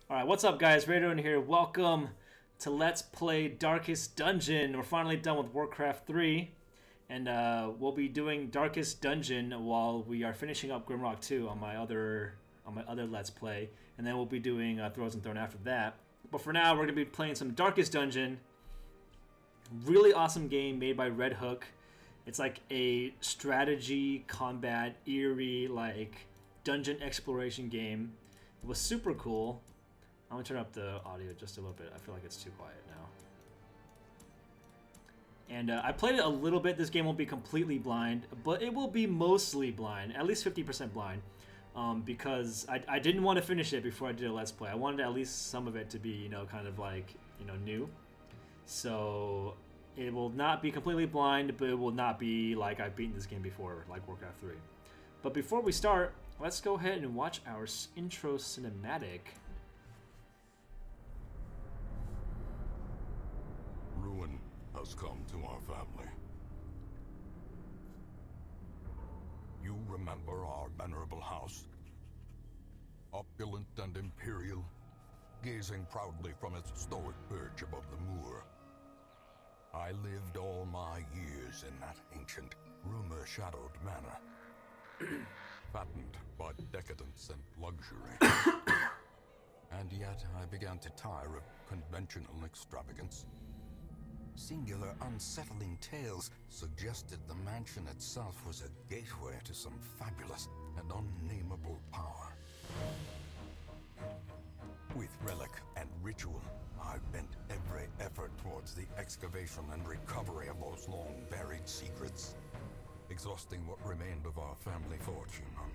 Alright, what's up guys? Raderoden here. Welcome to Let's Play Darkest Dungeon. We're finally done with Warcraft 3. And we'll be doing Darkest Dungeon while we are finishing up Grimrock 2 on my other Let's Play. And then we'll be doing Thrones and Throne after that. But for now, we're going to be playing some Darkest Dungeon. Really awesome game made by Red Hook. It's like a strategy, combat, eerie, like dungeon exploration game. It was super cool. I'm gonna turn up the audio just a little bit. I feel like it's too quiet now. And I played it a little bit. This game won't be completely blind, but it will be mostly blind, at least 50% blind, because I didn't want to finish it before I did a Let's Play. I wanted at least some of it to be, you know, kind of like, you know, new. So it will not be completely blind, but it will not be like I've beaten this game before, like Warcraft 3. But before we start, let's go ahead and watch our intro cinematic. Ruin has come to our family. You remember our venerable house? Opulent and imperial, gazing proudly from its stoic perch above the moor. I lived all my years in that ancient, rumor-shadowed manor, fattened by decadence and luxury. And yet I began to tire of conventional extravagance. Singular, unsettling tales suggested the mansion itself was a gateway to some fabulous and unnameable power. With relic and ritual, I bent every effort towards the excavation and recovery of those long-buried secrets, exhausting what remained of our family fortune on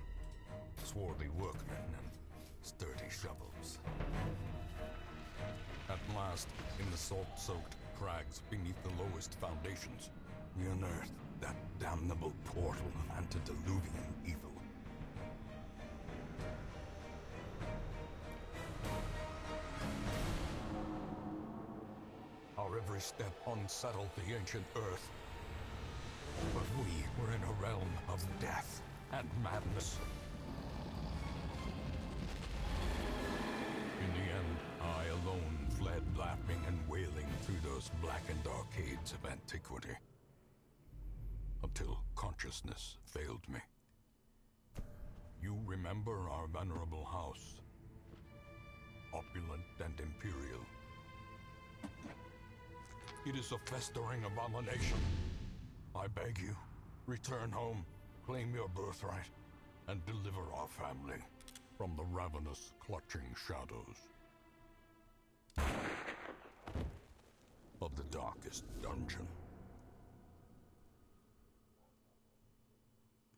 swarthy workmen and sturdy shovels. At last, in the salt-soaked crags beneath the lowest foundations, we unearthed that damnable portal antediluvian evil. Our every step unsettled the ancient earth, but we were in a realm of death and madness. In the end, I alone fled laughing and wailing through those blackened arcades of antiquity, until consciousness failed me. You remember our venerable house, opulent and imperial. It is a festering abomination. I beg you, return home, claim your birthright, and deliver our family from the ravenous, clutching shadows of the darkest dungeon.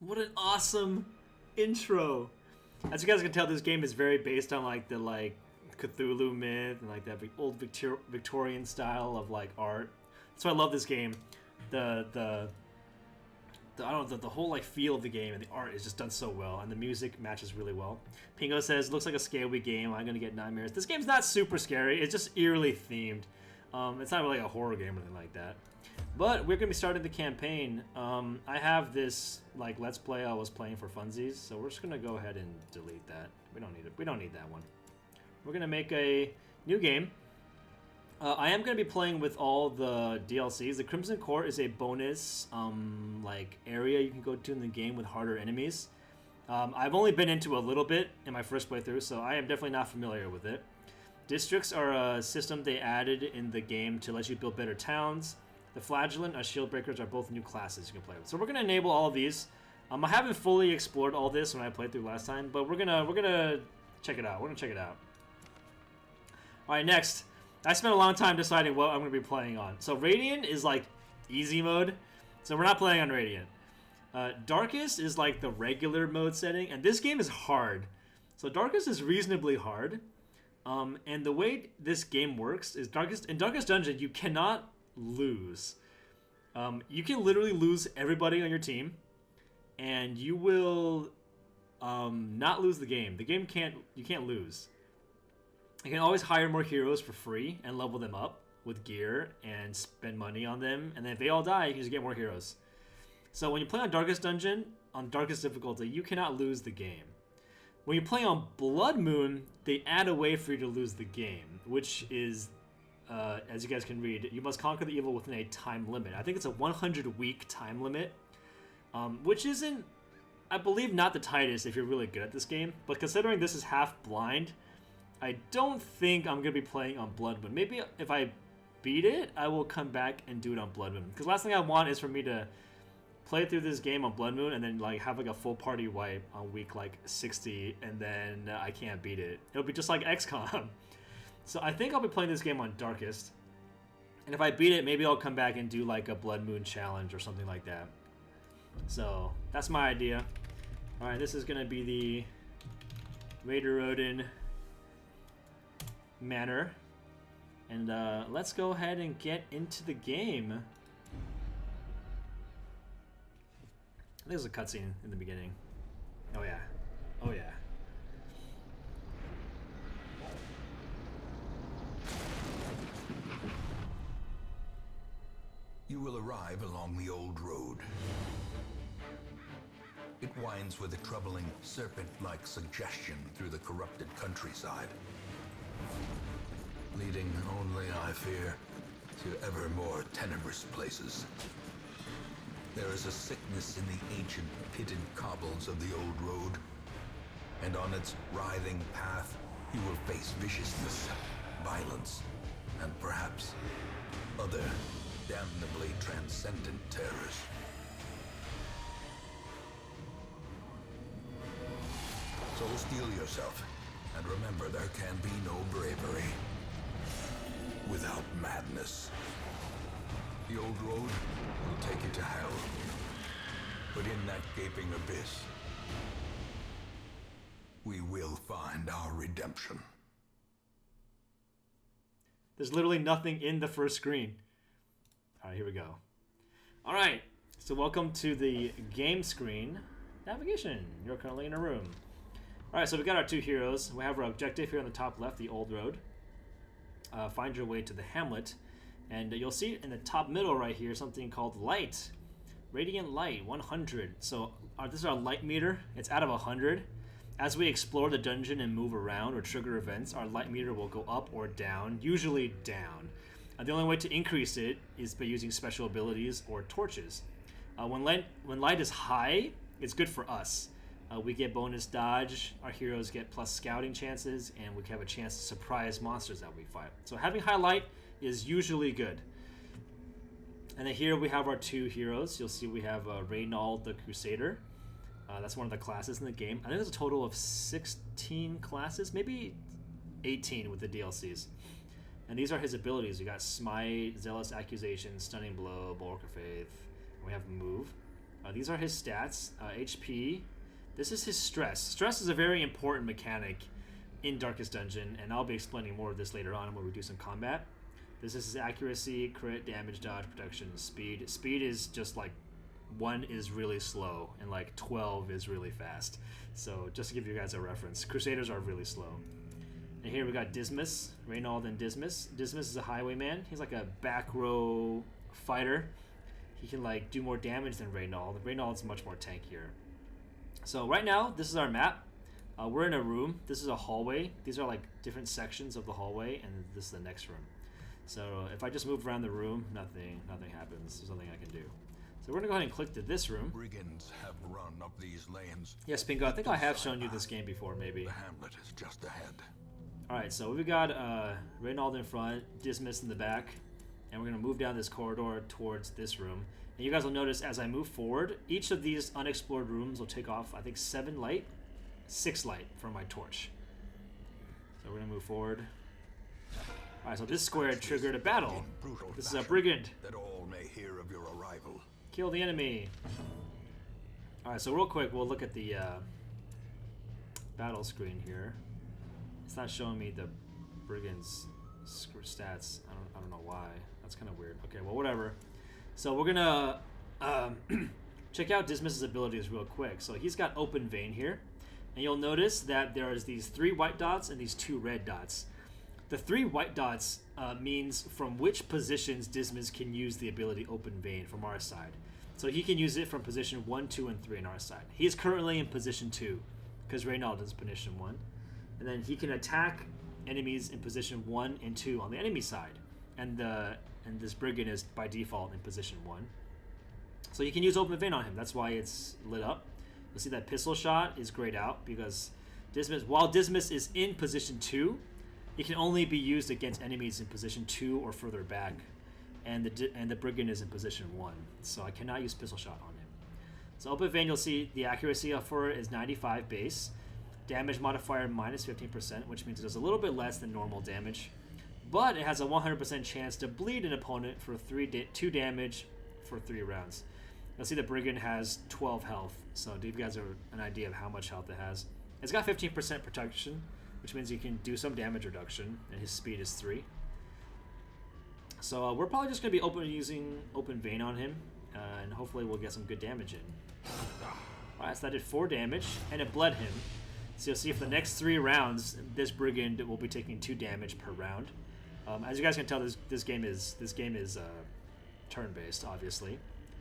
What an awesome intro! As you guys can tell, this game is very based on like the Cthulhu myth and like that old Victorian style of like art. That's why I love this game. The I don't know, the whole like feel of the game and the art is just done so well, and the music matches really well. Pingo says, looks like a scary game. I'm gonna get nightmares. This game's not super scary. It's just eerily themed. It's not really a horror game or anything like that. But we're gonna be starting the campaign. I have this like Let's Play I was playing for funsies, so we're just gonna go ahead and delete that. We don't need it. We don't need that one. We're gonna make a new game. I am going to be playing with all the DLCs. The Crimson Court is a bonus like area you can go to in the game with harder enemies. I've only been into a little bit in my first playthrough, so I am definitely not familiar with it. Districts are a system they added in the game to let you build better towns. The Flagellant and Shield Breakers are both new classes you can play with. So we're going to enable all of these. I haven't fully explored all this when I played through last time, but we're gonna check it out. We're gonna check it out. All right, next. I spent a long time deciding what I'm going to be playing on. So Radiant is like easy mode, so we're not playing on Radiant. Darkest is like the regular mode setting, and this game is hard. So Darkest is reasonably hard, and the way this game works is in Darkest Dungeon you cannot lose. You can literally lose everybody on your team, and you will not lose the game. The game you can't lose. You can always hire more heroes for free and level them up with gear and spend money on them. And then if they all die, you can just get more heroes. So when you play on Darkest Dungeon, on Darkest difficulty, you cannot lose the game. When you play on Blood Moon, they add a way for you to lose the game, which is, as you guys can read, you must conquer the evil within a time limit. I think it's a 100-week time limit, which isn't, I believe, not the tightest if you're really good at this game. But considering this is half blind, I don't think I'm going to be playing on Blood Moon. Maybe if I beat it, I will come back and do it on Blood Moon. Because last thing I want is for me to play through this game on Blood Moon and then like have like a full party wipe on week like 60 and then I can't beat it. It'll be just like XCOM. So I think I'll be playing this game on Darkest. And if I beat it, maybe I'll come back and do like a Blood Moon challenge or something like that. So that's my idea. Alright, this is going to be the Raderoden Manor. And let's go ahead and get into the game. There's a cutscene in the beginning. Oh yeah. Oh yeah. You will arrive along the old road. It winds with a troubling serpent-like suggestion through the corrupted countryside, leading only, I fear, to ever more tenebrous places. There is a sickness in the ancient pitted cobbles of the old road, and on its writhing path you will face viciousness, violence, and perhaps other damnably transcendent terrors. So steel yourself, and remember there can be no bravery without madness. The old road will take you to hell, but in that gaping abyss, we will find our redemption. There's literally nothing in the first screen. Alright, here we go. Alright, so welcome to the game screen. Navigation. You're currently in a room. Alright, so we got our two heroes. We have our objective here on the top left, the old road. Find your way to the hamlet. And you'll see in the top middle right here something called light. Radiant light, 100. So this is our light meter. It's out of 100. As we explore the dungeon and move around or trigger events, our light meter will go up or down, usually down. The only way to increase it is by using special abilities or torches. When light is high, it's good for us. We get bonus dodge, our heroes get plus scouting chances, and we have a chance to surprise monsters that we fight. So having high light is usually good. And then here we have our two heroes. You'll see we have Reynold the Crusader. That's one of the classes in the game. I think there's a total of 16 classes, maybe 18 with the DLCs. And these are his abilities. We got Smite, Zealous Accusation, Stunning Blow, Bulwark of Faith. And we have Move. These are his stats. HP. This is his stress. Stress is a very important mechanic in Darkest Dungeon, and I'll be explaining more of this later on when we do some combat. This is his accuracy, crit, damage, dodge, protection, speed. Speed is just like 1 is really slow, and like 12 is really fast. So just to give you guys a reference, Crusaders are really slow. And here we got Dismas, Reynold and Dismas. Dismas is a highwayman. He's like a back row fighter. He can like do more damage than Reynold. Reynold's much more tankier. So right now, this is our map. We're in a room. This is a hallway. These are like different sections of the hallway, and this is the next room. So if I just move around the room, nothing happens. There's nothing I can do. So we're gonna go ahead and click to this room. Brigands have run up these lanes. Yes, Pingo, I think I have shown you this game before, maybe. The hamlet is just ahead. Alright, so we've got Reynold in front, Dismas in the back, and we're gonna move down this corridor towards this room. And you guys will notice as I move forward, each of these unexplored rooms will take off, I think, 7 light, 6 light from my torch. So we're gonna move forward. Alright, so this square triggered a battle. This is a brigand. That all may hear of your arrival. Kill the enemy. Alright, so real quick, we'll look at the battle screen here. It's not showing me the brigand's stats. I don't know why. That's kind of weird. Okay, well, whatever. So we're gonna check out Dismas's abilities real quick. So he's got open vein here, and you'll notice that there's these 3 white dots and these 2 red dots. The 3 white dots means from which positions Dismas can use the ability open vein from our side. So he can use it from position 1, 2, and 3 on our side. He is currently in position 2, because Reynald is position 1. And then he can attack enemies in position 1 and 2 on the enemy side. And this Brigand is by default in position 1. So you can use Open Vein on him. That's why it's lit up. You'll see that pistol shot is grayed out because while Dismas is in position 2, it can only be used against enemies in position 2 or further back. And the Brigand is in position 1. So I cannot use pistol shot on him. So Open Vein, you'll see the accuracy for it is 95 base. Damage modifier minus 15%, which means it does a little bit less than normal damage. But it has a 100% chance to bleed an opponent for 2 damage for 3 rounds. You'll see the Brigand has 12 health, so to give you guys an idea of how much health it has. It's got 15% protection, which means you can do some damage reduction, and his speed is 3. So we're probably just going to be using Open Vein on him, and hopefully we'll get some good damage in. Alright, so that did 4 damage, and it bled him. So you'll see for the next 3 rounds, this Brigand will be taking 2 damage per round. As you guys can tell, this game is turn-based, obviously.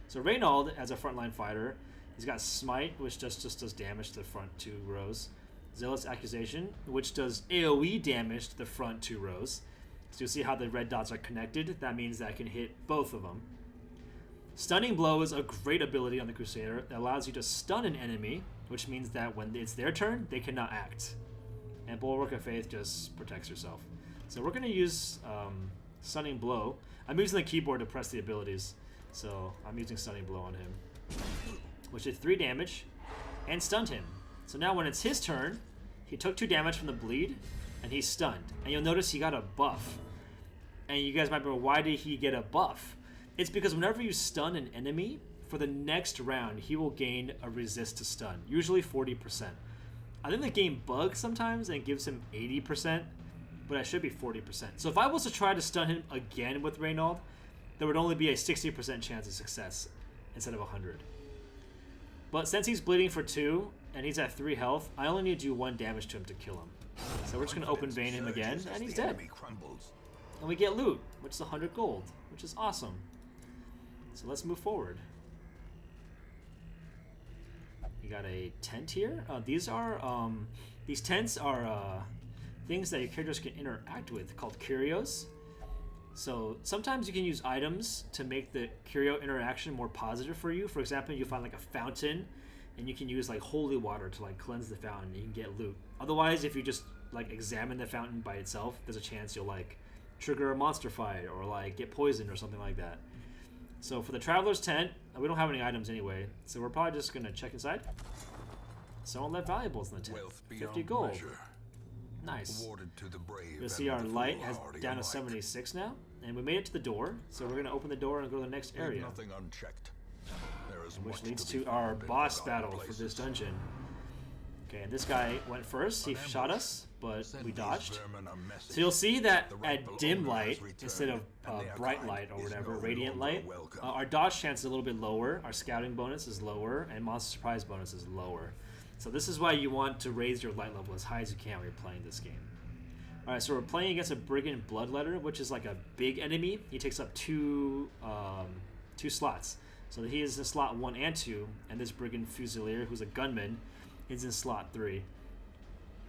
So Reynald, as a frontline fighter, he's got Smite, which just does damage to the front 2 rows. Zealous Accusation, which does AoE damage to the front 2 rows. So you'll see how the red dots are connected. That means that I can hit both of them. Stunning Blow is a great ability on the Crusader. It allows you to stun an enemy, which means that when it's their turn, they cannot act. And Bulwark of Faith just protects yourself. So we're going to use Stunning Blow. I'm using the keyboard to press the abilities. So I'm using Stunning Blow on him, which did 3 damage and stunned him. So now when it's his turn, he took 2 damage from the bleed and he's stunned. And you'll notice he got a buff. And you guys might be wondering, why did he get a buff? It's because whenever you stun an enemy, for the next round, he will gain a resist to stun, usually 40%. I think the game bugs sometimes and it gives him 80%, but it should be 40%. So if I was to try to stun him again with Reynald, there would only be a 60% chance of success instead of 100. But since he's bleeding for 2 and he's at 3 health, I only need to do 1 damage to him to kill him. So we're just going to Open Vein him again, and he's dead. And we get loot, which is 100 gold, which is awesome. So let's move forward. You got a tent here. These tents are things that your characters can interact with, called curios. So sometimes you can use items to make the curio interaction more positive for you. For example, you find like a fountain, and you can use like holy water to like cleanse the fountain. And you can get loot. Otherwise, if you just like examine the fountain by itself, there's a chance you'll like trigger a monster fight or like get poisoned or something like that. So for the Traveler's Tent, we don't have any items anyway, so we're probably just going to check inside. Someone left valuables in the tent. 50 gold. Measure. Nice. To the brave. You'll see our light has down to 76 now, and we made it to the door, so we're going to open the door and go to the next area. Nothing unchecked. There is which leads to our boss battle for this dungeon. Okay, and this guy went first. He shot us, but we dodged. So you'll see that at dim light, instead of bright light or whatever, radiant light, our dodge chance is a little bit lower, our scouting bonus is lower, and monster surprise bonus is lower. So this is why you want to raise your light level as high as you can when you're playing this game. Alright, so we're playing against a Brigand Bloodletter, which is like a big enemy. He takes up two slots. So he is in slot 1 and 2, and this Brigand Fusilier, who's a gunman, is in slot 3.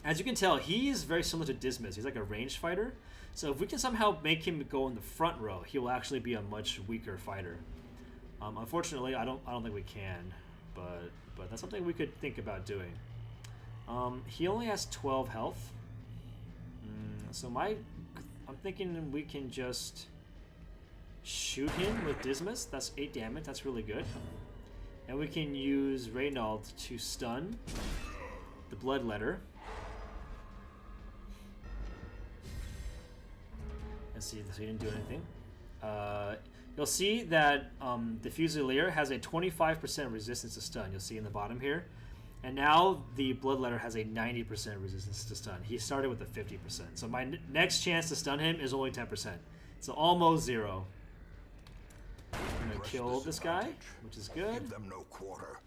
As you can tell, he is very similar to Dismas. He's like a ranged fighter. So if we can somehow make him go in the front row, he will actually be a much weaker fighter. Unfortunately, I don't think we can, but that's something we could think about doing. He only has 12 health. So I'm thinking we can just shoot him with Dismas. That's 8 damage. That's really good. And we can use Reynald to stun the Bloodletter. Let's see, so he didn't do anything. You'll see that the Fusilier has a 25% resistance to stun. You'll see in the bottom here. And now the Bloodletter has a 90% resistance to stun. He started with a 50%. So my next chance to stun him is only 10%. So almost 0. I'm going to kill this guy, which is good. Give them no quarter.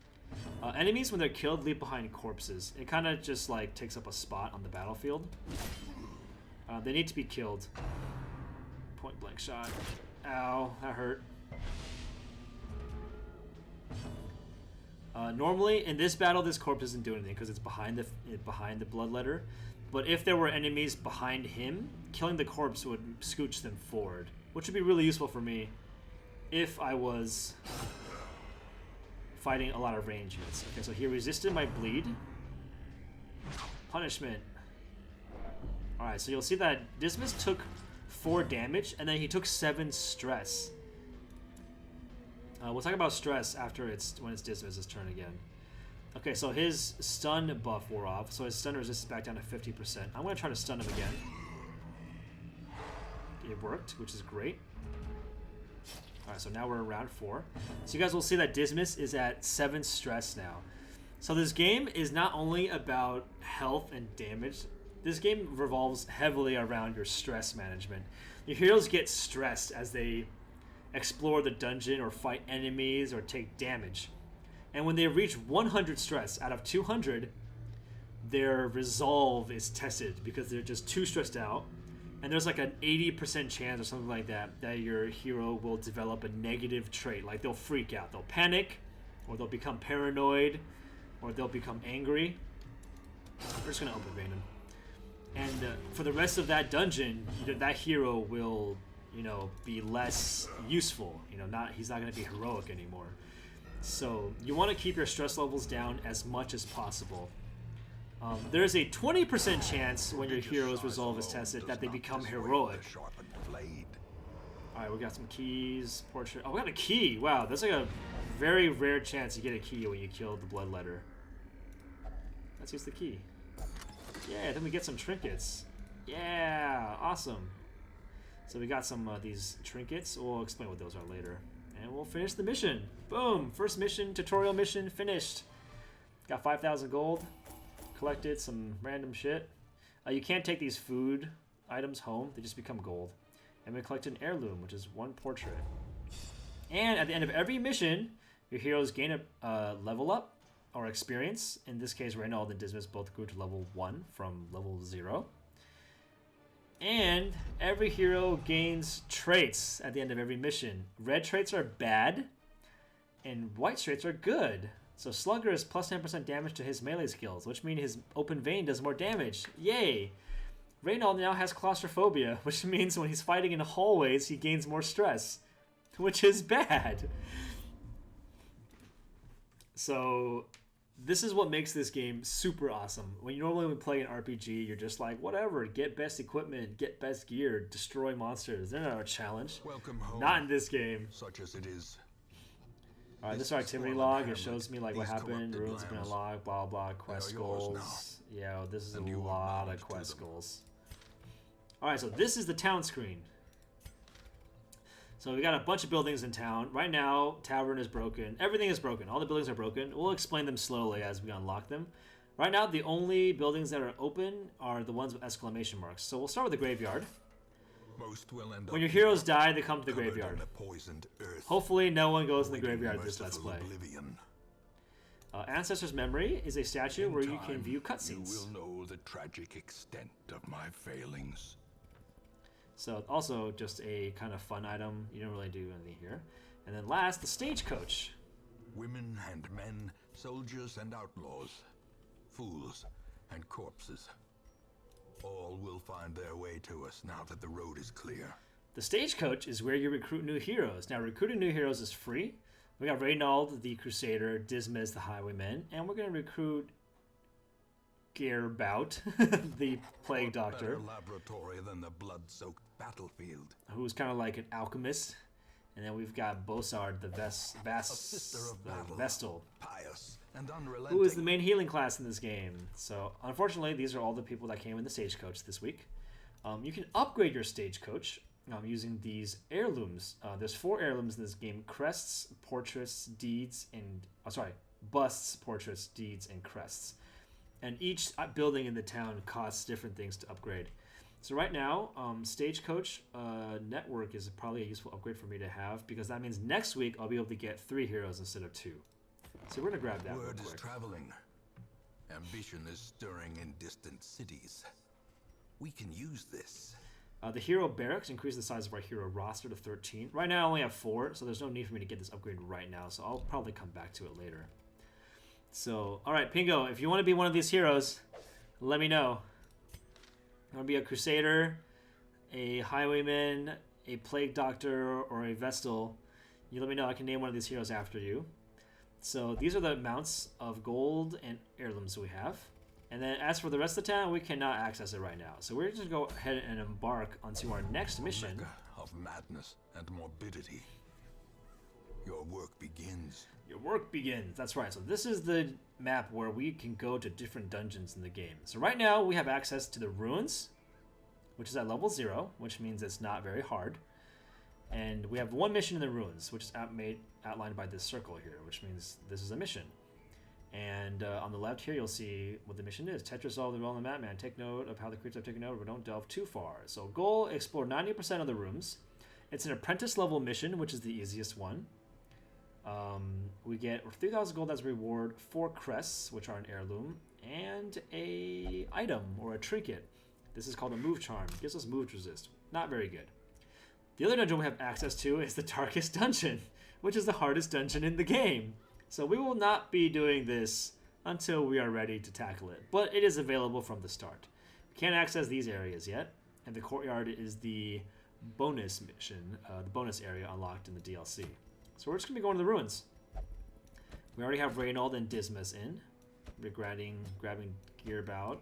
Enemies, when they're killed, leave behind corpses. It kind of just like takes up a spot on the battlefield. They need to be killed. Point blank shot. Ow, that hurt. Normally, in this battle, this corpse doesn't do anything because it's behind the bloodletter. But if there were enemies behind him, killing the corpse would scooch them forward, which would be really useful for me if I was fighting a lot of range units. Okay, so he resisted my bleed. Punishment. Alright, so you'll see that Dismas took 4 damage, and then he took 7 stress. We'll talk about stress after when it's Dismas' turn again. Okay, so his stun buff wore off, so his stun resistance back down to 50%. I'm going to try to stun him again. It worked, which is great. Alright, so now we're in round 4. So you guys will see that Dismas is at 7 stress now. So this game is not only about health and damage. This game revolves heavily around your stress management. Your heroes get stressed as they explore the dungeon or fight enemies or take damage. And when they reach 100 stress out of 200, their resolve is tested because they're just too stressed out. And there's like an 80% chance or something like that your hero will develop a negative trait. Like they'll freak out, they'll panic, or they'll become paranoid, or they'll become angry. We're just gonna open vein him. And for the rest of that dungeon, that hero will, be less useful. He's not gonna be heroic anymore. So you want to keep your stress levels down as much as possible. There's a 20% chance when your hero's resolve is tested that they become heroic. Alright, we got some keys. Portrait. Oh, we got a key. Wow, that's like a very rare chance you get a key when you kill the bloodletter. Let's use the key. Yeah, then we get some trinkets. Yeah, awesome. So we got some these trinkets. We'll explain what those are later. And we'll finish the mission. Boom! First mission, tutorial mission, finished. Got 5,000 gold. Collected some random shit. You can't take these food items home. They just become gold. And we collected an heirloom, which is 1 portrait. And at the end of every mission, your heroes gain a level up or experience. In this case, Raderoden and Dismas both grew to level 1 from level 0. And every hero gains traits at the end of every mission. Red traits are bad, and white traits are good. So Slugger is plus 10% damage to his melee skills, which means his open vein does more damage. Yay! Raderoden now has claustrophobia, which means when he's fighting in hallways, he gains more stress, which is bad. So this is what makes this game super awesome. When you normally play an RPG, you're just like, whatever, get best equipment, get best gear, destroy monsters. They're not a challenge. Welcome home, not in this game. Such as it is. Alright, this is our activity log. It shows me like what happened, ruins have been unlocked, blah blah, quest goals. Yeah, this is a lot of quest goals. Alright, so this is the town screen. So we got a bunch of buildings in town. Right now, tavern is broken. Everything is broken. All the buildings are broken. We'll explain them slowly as we unlock them. Right now, the only buildings that are open are the ones with exclamation marks. So we'll start with the graveyard. Most will end when your heroes die, they come to the graveyard. Earth, hopefully no one goes in the graveyard this Let's Play. Ancestor's Memory is a statue where you can view cutscenes. You will know the tragic extent of my failings. So also just a kind of fun item. You don't really do anything here. And then last, the stagecoach. Women and men, soldiers and outlaws, fools and corpses. All will find their way to us now that the road is clear. The stagecoach is where you recruit new heroes. Now, recruiting new heroes is free. We got Raderoden, the Crusader, Dismas, the Highwayman, and we're going to recruit Gerbout, the Plague Doctor. Better laboratory than the blood-soaked battlefield. Who's kind of like an alchemist. And then we've got Bosard, the Vestal, pious and unrelenting, who is the main healing class in this game. So, unfortunately, these are all the people that came in the stagecoach this week. You can upgrade your stagecoach using these heirlooms. There's 4 heirlooms in this game: crests, portraits, deeds, and busts, portraits, deeds, and crests. And each building in the town costs different things to upgrade. So right now, Stagecoach Network is probably a useful upgrade for me to have, because that means next week I'll be able to get 3 heroes instead of 2. So we're going to grab that Word is traveling. Ambition is stirring in distant cities. We can use this. The hero barracks increase the size of our hero roster to 13. Right now I only have 4, so there's no need for me to get this upgrade right now, so I'll probably come back to it later. So, alright, Pingo, if you want to be one of these heroes, let me know. You want to be a Crusader, a Highwayman, a Plague Doctor, or a Vestal, you let me know. I can name one of these heroes after you. So these are the amounts of gold and heirlooms we have. And then as for the rest of the town, we cannot access it right now. So we're just going to go ahead and embark onto our next mission. Mecca of madness and morbidity. Your work begins. Your work begins. That's right. So this is the map where we can go to different dungeons in the game. So right now we have access to the ruins, which is at level 0, which means it's not very hard. And we have one mission in the ruins, which is outlined by this circle here, which means this is a mission. And on the left here, you'll see what the mission is. Tetris all the role on the map, man. Take note of how the creatures have taken over, but don't delve too far. So goal, explore 90% of the rooms. It's an apprentice level mission, which is the easiest one. We get 3,000 gold as a reward, 4 crests, which are an heirloom, and a item or a trinket. This is called a move charm. It gives us move resist. Not very good. The other dungeon we have access to is the darkest dungeon, which is the hardest dungeon in the game. So we will not be doing this until we are ready to tackle it, but it is available from the start. We can't access these areas yet, and the courtyard is the bonus mission, the bonus area unlocked in the DLC. So we're just going to be going to the ruins. We already have Raderoden and Dismas in. We're grabbing Gearbout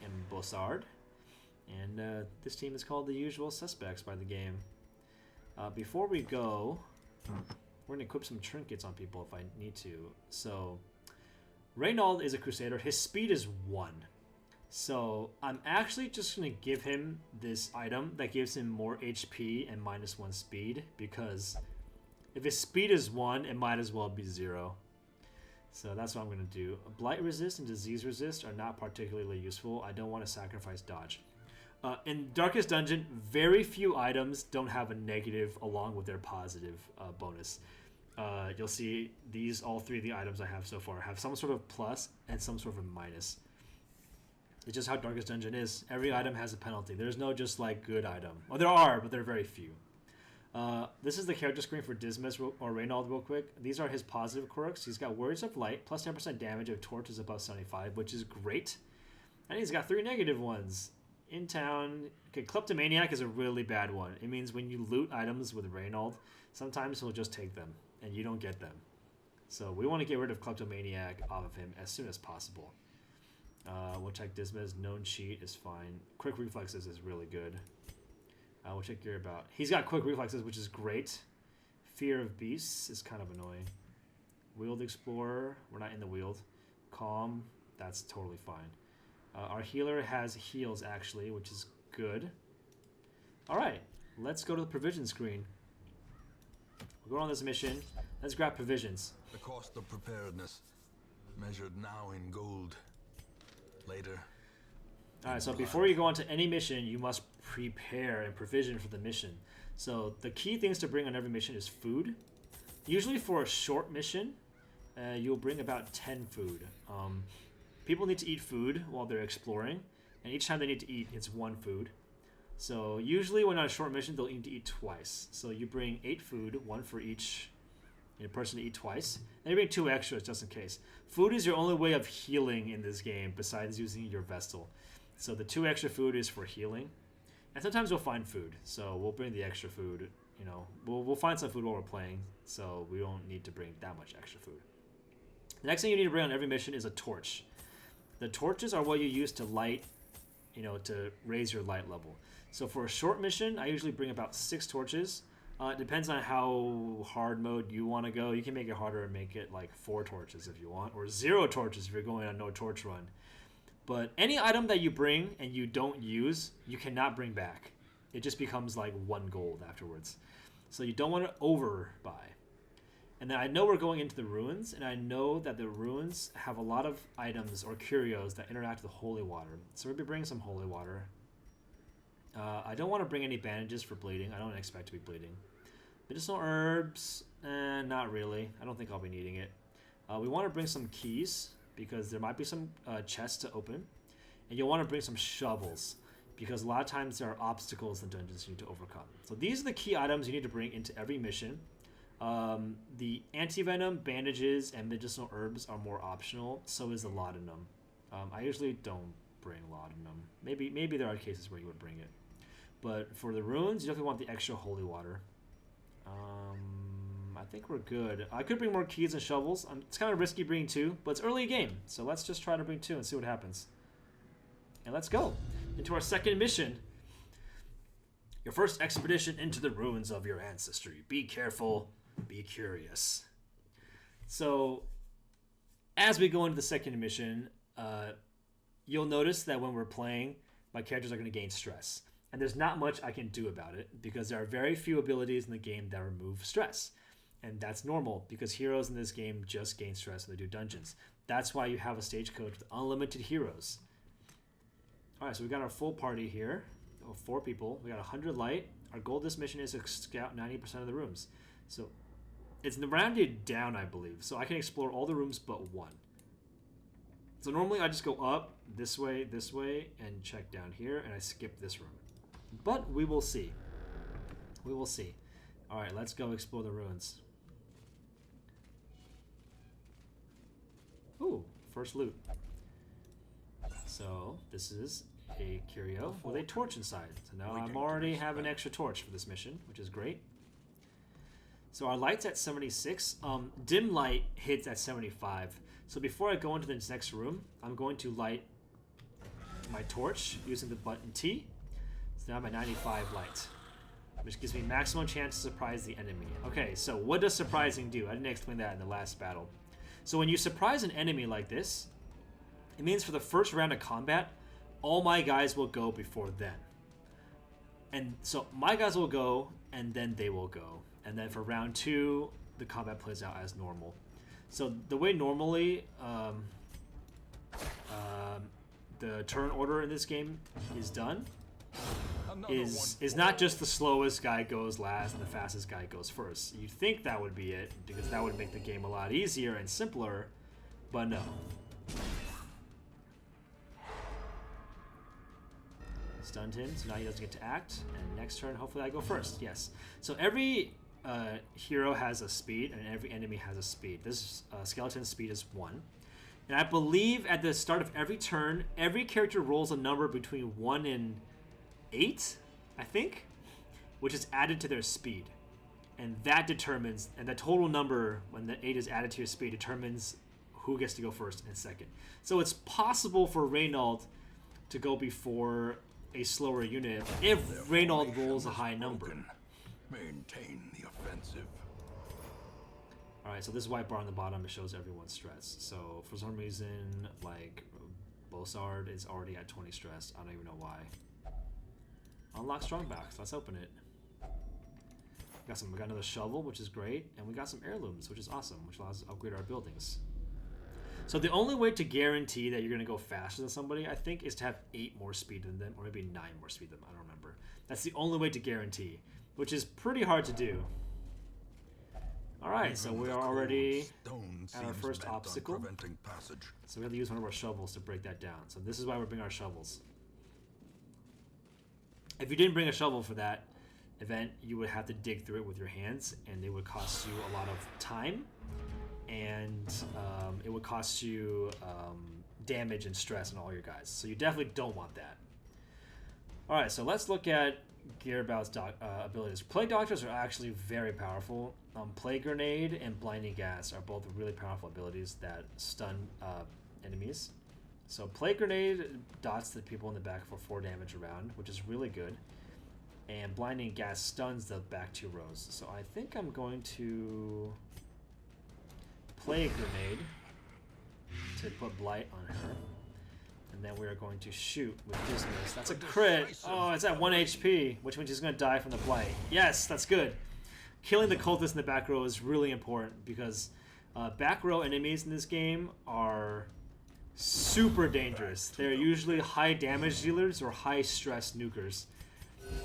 and Bossard. And this team is called the Usual Suspects by the game. Before we go, we're going to equip some trinkets on people if I need to. So, Raderoden is a Crusader. His speed is 1. So, I'm actually just going to give him this item that gives him more HP and -1 speed. Because if his speed is 1, it might as well be 0. So that's what I'm going to do. Blight resist and disease resist are not particularly useful. I don't want to sacrifice dodge. In Darkest Dungeon, very few items don't have a negative along with their positive bonus. You'll see all 3 of the items I have so far have some sort of plus and some sort of minus. It's just how Darkest Dungeon is. Every item has a penalty. There's no just like good item. Well, there are, but they're very few. This is the character screen for Dismas or Raderoden real quick. These are his positive quirks. He's got Words of Light, plus 10% damage if torch is above 75, which is great. And he's got 3 negative ones. In town, okay, Kleptomaniac is a really bad one. It means when you loot items with Raderoden, sometimes he'll just take them, and you don't get them. So we want to get rid of Kleptomaniac off of him as soon as possible. We'll check Dismas. Known cheat is fine. Quick reflexes is really good. We'll check Gearbout. He's got quick reflexes, which is great. Fear of beasts is kind of annoying. Wheeled Explorer, we're not in the wheeled. Calm, that's totally fine. Our healer has heals, actually, which is good. Alright, let's go to the provision screen. We're going on this mission. Let's grab provisions. The cost of preparedness, measured now in gold. Later. Alright, so before you go on to any mission, you must prepare and provision for the mission. So the key things to bring on every mission is food. Usually for a short mission, you'll bring about 10 food. People need to eat food while they're exploring, and each time they need to eat, it's 1 food. So usually when on a short mission, they'll need to eat twice. So you bring 8 food, 1 for each person to eat twice, and you bring 2 extras just in case. Food is your only way of healing in this game besides using your Vestal. So the 2 extra food is for healing, and sometimes we'll find food. So we'll bring the extra food. You know, we'll find some food while we're playing, so we don't need to bring that much extra food. The next thing you need to bring on every mission is a torch. The torches are what you use to light, to raise your light level. So for a short mission, I usually bring about 6 torches. It depends on how hard mode you want to go. You can make it harder and make it like 4 torches if you want, or 0 torches if you're going on no torch run. But any item that you bring and you don't use, you cannot bring back. It just becomes like 1 gold afterwards. So you don't want to overbuy. And then I know we're going into the ruins, and I know that the ruins have a lot of items or curios that interact with holy water. So we'll be bringing some holy water. I don't want to bring any bandages for bleeding. I don't expect to be bleeding. Medicinal herbs, not really. I don't think I'll be needing it. We want to bring some keys, because there might be some chests to open. And you'll want to bring some shovels, because a lot of times there are obstacles in dungeons you need to overcome. So these are the key items you need to bring into every mission. The anti-venom, bandages, and medicinal herbs are more optional. So is the laudanum. I usually don't bring laudanum. Maybe there are cases where you would bring it. But for the runes, you definitely want the extra holy water. I think we're good. I could bring more keys and shovels. It's kind of risky bringing 2, but it's early game. So let's just try to bring 2 and see what happens. And let's go into our second mission. Your first expedition into the ruins of your ancestry. Be careful, be curious. So, as we go into the second mission, you'll notice that when we're playing, my characters are going to gain stress. And there's not much I can do about it because there are very few abilities in the game that remove stress. And that's normal because heroes in this game just gain stress when they do dungeons. That's why you have a stagecoach with unlimited heroes. Alright, so we got our full party here. 4 people. We got 100 light. Our goal this mission is to scout 90% of the rooms. So it's rounded down, I believe. So I can explore all the rooms but 1. So normally I just go up this way, and check down here, and I skip this room. But we will see. We will see. Alright, let's go explore the ruins. Ooh, first loot. So, this is a curio with a torch inside. So now I'm already have an extra torch for this mission, which is great. So our light's at 76. Dim light hits at 75. So before I go into the next room, I'm going to light my torch using the button T. So now I'm at 95 light, which gives me maximum chance to surprise the enemy. Okay, so what does surprising do? I didn't explain that in the last battle. So when you surprise an enemy like this, it means for the first round of combat, all my guys will go before them. And so my guys will go, and then they will go. And then for round 2, the combat plays out as normal. So the way normally the turn order in this game is done is not just the slowest guy goes last and the fastest guy goes first. You'd think that would be it, because that would make the game a lot easier and simpler, but no. Stunned him, so now he doesn't get to act, and next turn hopefully I go first. Yes. So every hero has a speed, and every enemy has a speed. This skeleton speed is 1. And I believe at the start of every turn, every character rolls a number between 1 and 8, I think, which is added to their speed. And that determines, and the total number when the 8 is added to your speed determines who gets to go first and second. So it's possible for Reynold to go before a slower unit if Reynold rolls a high number. Maintain the offensive. Alright, so this white bar on the bottom, it shows everyone's stress. So for some reason, like, Bosard is already at 20 stress. I don't even know why. Unlock Strongbox. Let's open it. We got another shovel, which is great, and we got some heirlooms, which is awesome, which allows us to upgrade our buildings. So the only way to guarantee that you're going to go faster than somebody, I think, is to have 8 more speed than them, or maybe 9 more speed than them. I don't remember. That's the only way to guarantee, which is pretty hard to do. Alright, so we are already at our first obstacle. So we have to use one of our shovels to break that down. So this is why we're bringing our shovels. If you didn't bring a shovel for that event, you would have to dig through it with your hands, and it would cost you a lot of time, and it would cost you damage and stress on all your guys. So you definitely don't want that. Alright, so let's look at Gearbout's abilities. Plague Doctors are actually very powerful. Plague Grenade and Blinding Gas are both really powerful abilities that stun enemies. So Plague Grenade dots the people in the back for 4 damage around, which is really good. And Blinding Gas stuns the back 2 rows. So I think I'm going to Plague Grenade to put Blight on her. And then we are going to shoot with Dismiss. That's a crit! Oh, it's at 1 HP, which means he's going to die from the Blight. Yes, that's good. Killing the cultists in the back row is really important, because back row enemies in this game are super dangerous. They're usually high damage dealers or high stress nukers.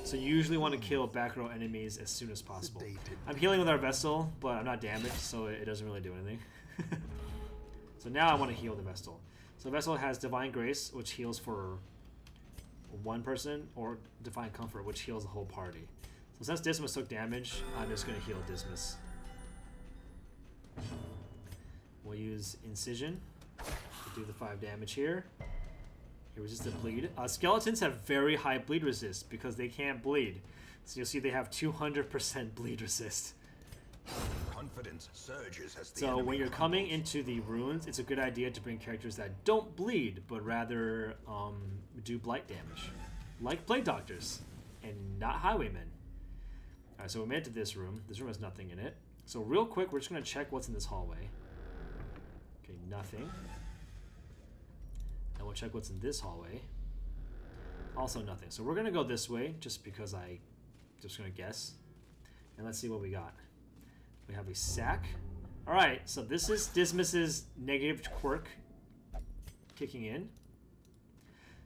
So you usually want to kill back row enemies as soon as possible. I'm healing with our Vestal, but I'm not damaged, so it doesn't really do anything. So now I want to heal the Vestal. So Vestal has Divine Grace, which heals for 1 person, or Divine Comfort, which heals the whole party. So since Dismas took damage, I'm just going to heal Dismas. We'll use Incision to do the 5 damage here. He resists the bleed. Skeletons have very high bleed resist because they can't bleed. So you'll see they have 200% bleed resist. Confidence surges as the So when enemy you're coming crumbles. into the ruins, it's a good idea to bring characters that don't bleed, but rather do blight damage. Like Plague Doctors, and not Highwaymen. Alright, so we made it to this room. This room has nothing in it. So real quick, we're just going to check what's in this hallway. Okay, nothing. And we'll check what's in this hallway. Also nothing. So we're going to go this way, just because I'm just going to guess. And let's see what we got. We have a sack. Alright, so this is Dismas's negative quirk kicking in.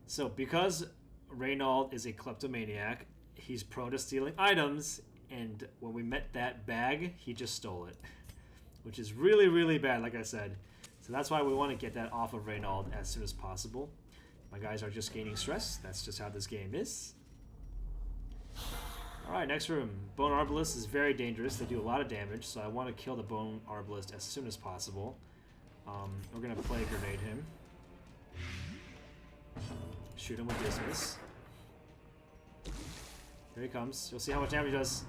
So because Reynold is a kleptomaniac, he's prone to stealing items, and when we met that bag, he just stole it. Which is really, really bad, like I said. So that's why we want to get that off of Reynold as soon as possible. My guys are just gaining stress. That's just how this game is. Alright, next room. Bone Arbalist is very dangerous. They do a lot of damage, so I want to kill the Bone Arbalist as soon as possible. We're going to Plague Grenade him. Shoot him with Dismas. Here he comes. You'll see how much damage he does.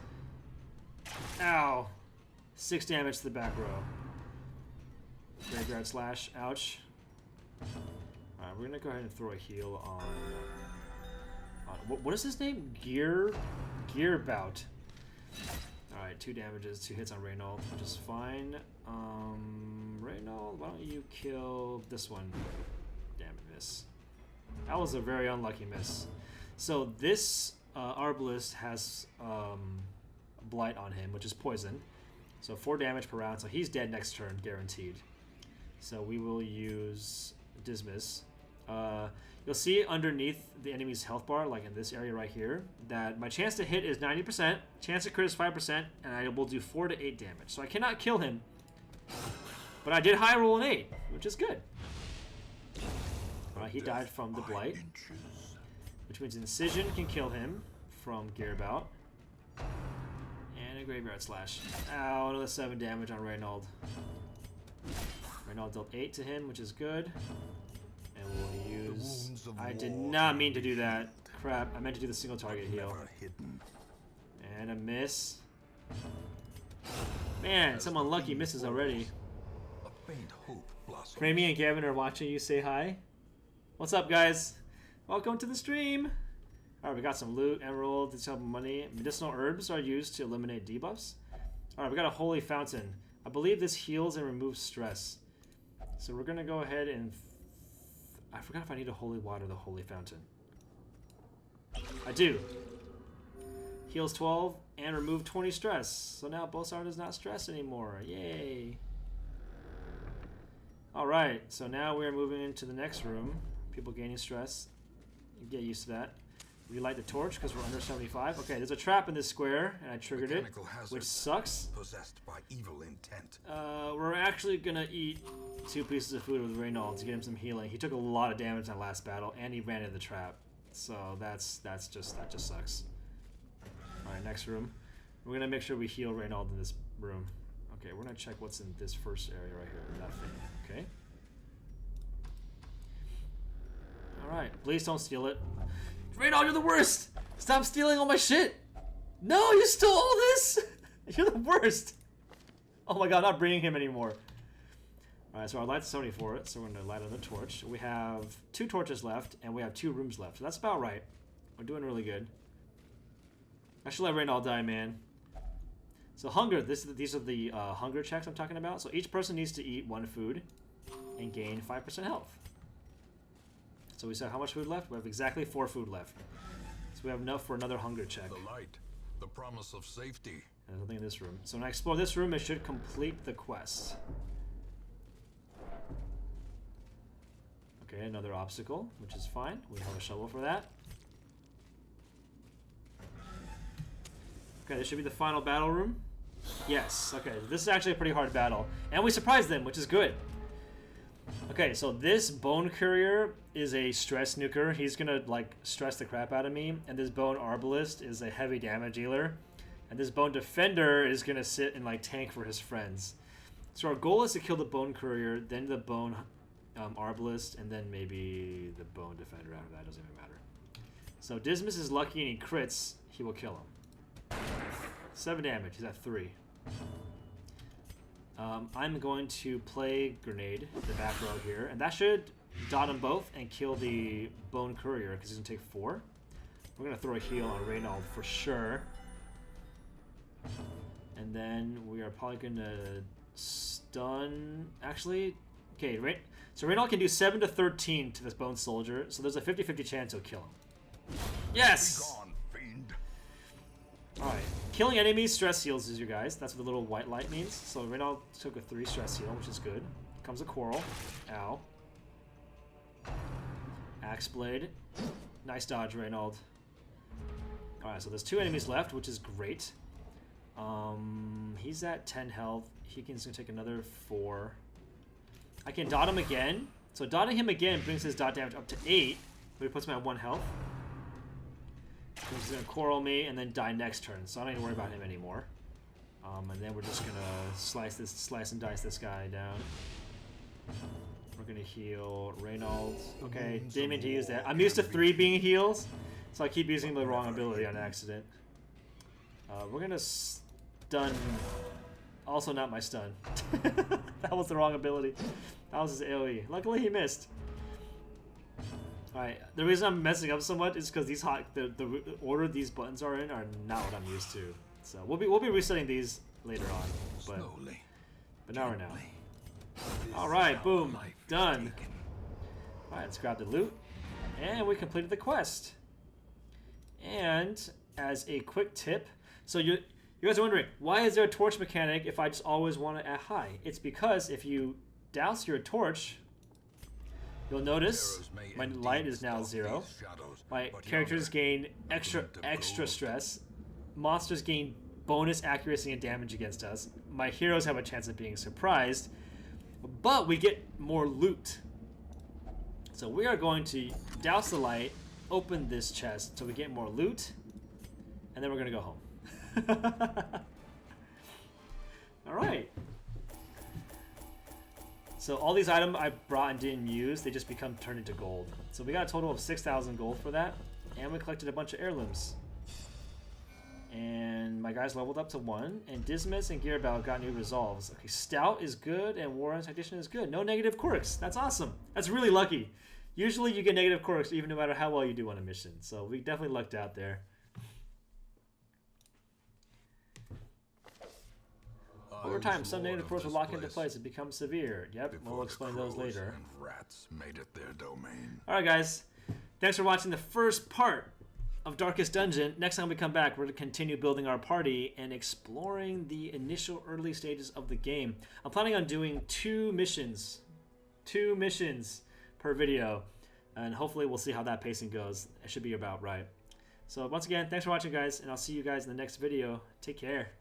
Ow! 6 damage to the back row. Graveyard Slash. Ouch. Alright, we're going to go ahead and throw a heal on... what is his name? Gearbout. Alright, 2 damages, 2 hits on Reynold, which is fine. Reynold, why don't you kill this one? Damn it, miss. That was a very unlucky miss. So this Arbalist has Blight on him, which is poison. So 4 damage per round, so he's dead next turn, guaranteed. So we will use Dismas. You'll see underneath the enemy's health bar, like in this area right here, that my chance to hit is 90%, chance to crit is 5%, and I will do 4 to 8 damage. So I cannot kill him, but I did high roll an 8, which is good. Alright, he died from the Blight, which means Incision can kill him from Gearbout. And a Graveyard Slash. Ow, another 7 damage on Reynold. Reynold dealt 8 to him, which is good. And we'll use... I did not mean to do that. Crap, I meant to do the single target heal. And a miss. Man, some unlucky misses already. Remy and Gavin are watching you. Say hi. What's up, guys? Welcome to the stream. Alright, we got some loot, emerald, some money. Medicinal herbs are used to eliminate debuffs. Alright, we got a holy fountain. I believe this heals and removes stress. So we're gonna go ahead and... I forgot if I need a holy water, the holy fountain. I do. Heals 12 and remove 20 stress. So now Bossard is not stressed anymore. Yay. Alright, so now we're moving into the next room. People gaining stress. Get used to that. Relight the torch because we're under 75. Okay, there's a trap in this square, and I triggered it, which sucks. Possessed by evil intent. We're actually gonna eat 2 pieces of food with Reynold to get him some healing. He took a lot of damage in that last battle, and he ran into the trap. So that just sucks. All right, next room. We're gonna make sure we heal Reynold in this room. Okay, we're gonna check what's in this first area right here. Nothing. Okay. All right, please don't steal it. Reynold, you're the worst! Stop stealing all my shit! No, you stole all this! You're the worst! Oh my god, I'm not bringing him anymore. Alright, so our light's 74, so we're gonna light on the torch. We have 2 torches left, and we have 2 rooms left. So that's about right. We're doing really good. I should let Reynold die, man. So hunger, these are the hunger checks I'm talking about. So each person needs to eat 1 food and gain 5% health. So we said how much food left? We have exactly 4 food left. So we have enough for another hunger check. The light, the promise of safety. And there's nothing in this room. So when I explore this room, it should complete the quest. Okay, another obstacle, which is fine. We have a shovel for that. Okay, this should be the final battle room. Yes, okay, this is actually a pretty hard battle. And we surprised them, which is good. Okay, so this Bone Courier is a stress nuker. He's gonna, like, stress the crap out of me. And this Bone Arbalist is a heavy damage dealer. And this Bone Defender is gonna sit and, like, tank for his friends. So our goal is to kill the Bone Courier, then the Bone Arbalist, and then maybe the Bone Defender after that. Doesn't even matter. So Dismas is lucky and he crits. He will kill him. 7 damage. He's at 3. I'm going to play Grenade, the back row here, and that should dot them both and kill the Bone Courier because he's going to take 4. We're going to throw a heal on Reynold for sure. And then we are probably going to stun... Actually, okay, so Reynold can do 7 to 13 to this Bone Soldier, so there's a 50-50 chance he'll kill him. Yes! Alright, killing enemies stress heals you guys. That's what the little white light means. So Reynold took a 3 stress heal, which is good. Comes a Coral. Ow. Axe Blade. Nice dodge, Reynold. Alright, so there's 2 enemies left, which is great. He's at 10 health. He's going to take another 4. I can dot him again. So dotting him again brings his dot damage up to 8, but he puts me at 1 health. He's going to Coral me and then die next turn, so I don't need to worry about him anymore. And then we're just going to slice and dice this guy down. We're going to heal Reynold. Okay, didn't mean to use that. I'm used to 3 being heals, so I keep using the wrong ability on accident. We're going to stun. Also not my stun. That was the wrong ability. That was his AoE. Luckily he missed. Alright, the reason I'm messing up so much is because these the order these buttons are in are not what I'm used to. So we'll be resetting these later on. But now we're now. Alright, boom. Done. Alright, let's grab the loot. And we completed the quest. And as a quick tip, so you guys are wondering, why is there a torch mechanic if I just always want it at high? It's because if you douse your torch, you'll notice my light is now 0. My characters gain extra stress. Monsters gain bonus accuracy and damage against us. My heroes have a chance of being surprised, but we get more loot. So we are going to douse the light, open this chest so we get more loot, and then we're going to go home. Alright. So all these items I brought and didn't use, they just turned into gold. So we got a total of 6,000 gold for that. And we collected a bunch of heirlooms. And my guys leveled up to 1. And Dismas and Gearbell got new resolves. Okay, Stout is good and Warren's Tactician is good. No negative quirks. That's awesome. That's really lucky. Usually you get negative quirks even no matter how well you do on a mission. So we definitely lucked out there. Over time, some negative quirks will lock into place and become severe. Yep, we'll explain those later. Rats made it their domain. Alright guys, thanks for watching the first part of Darkest Dungeon. Next time we come back, we're going to continue building our party and exploring the initial early stages of the game. I'm planning on doing 2 missions. 2 missions per video. And hopefully we'll see how that pacing goes. It should be about right. So once again, thanks for watching guys, and I'll see you guys in the next video. Take care.